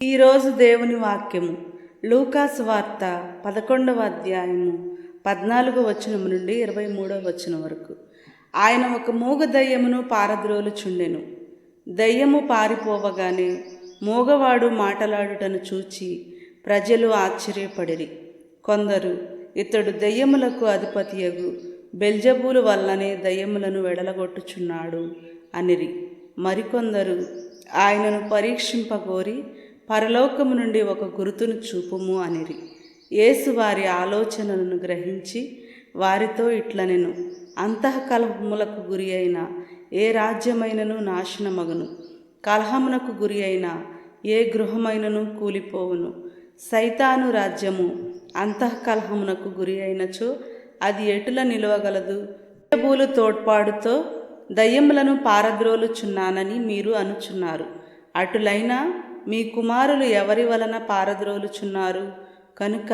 ఈరోజు దేవుని వాక్యము లూకాసు వార్త 11వ అధ్యాయము 14వ వచనం నుండి 23వ వచనం వరకు. ఆయన ఒక మూగ దయ్యమును పారద్రోలుచుండెను. దయ్యము పారిపోవగానే మూగవాడు మాటలాడుటను చూచి ప్రజలు ఆశ్చర్యపడిరి. కొందరు ఇతడు దయ్యములకు అధిపతియగు బెల్జెబూలు వల్లనే దయ్యములను వెడలగొట్టుచున్నాడు అనిరి. మరికొందరు ఆయనను పరీక్షింపగోరి పరలోకము నుండి ఒక గురుతును చూపుము అనిరి. యేసు వారి ఆలోచనలను గ్రహించి వారితో ఇట్లనెను, అంతఃకలహములకు గురి అయిన ఏ రాజ్యమైనను నాశనమగును, కలహమునకు గురి అయిన ఏ గృహమైనను కూలిపోవును. సైతాను రాజ్యము అంతఃకలహమునకు గురి అయినచో అది ఎటుల నిలవగలదు? బెల్జెబూలు తోడ్పాటుతో దయ్యములను పారద్రోలుచున్నానని మీరు అనుచున్నారు. అటులైనా మీ కుమారులు ఎవరి వలన పారద్రోలుచున్నారు? కనుక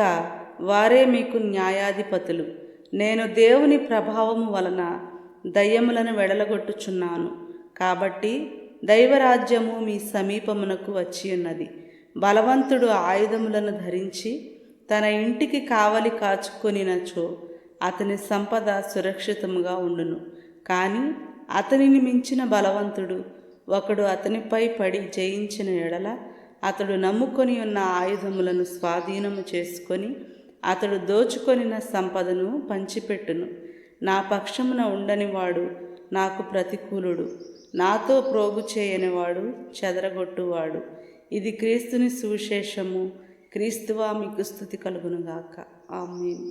వారే మీకు న్యాయాధిపతులు. నేను దేవుని ప్రభావము వలన దయ్యములను వెడలగొట్టుచున్నాను. కాబట్టి దైవరాజ్యము మీ సమీపమునకు వచ్చి ఉన్నది. బలవంతుడు ఆయుధములను ధరించి తన ఇంటికి కావలి కాచుకొనినచో అతని సంపద సురక్షితముగా ఉండును. కానీ అతనిని మించిన బలవంతుడు ఒకడు అతనిపై పడి జయించిన ఎడల అతడు నమ్ముకొని ఉన్న ఆయుధములను స్వాధీనము చేసుకొని అతడు దోచుకొనిన సంపదను పంచిపెట్టును. నా పక్షమున ఉండనివాడు నాకు ప్రతికూలుడు, నాతో ప్రోగు చేయనివాడు చెదరగొట్టువాడు. ఇది క్రీస్తుని సువిశేషము. క్రీస్తువా మీకు స్తుతి కలుగునుగాక. ఆమేన్.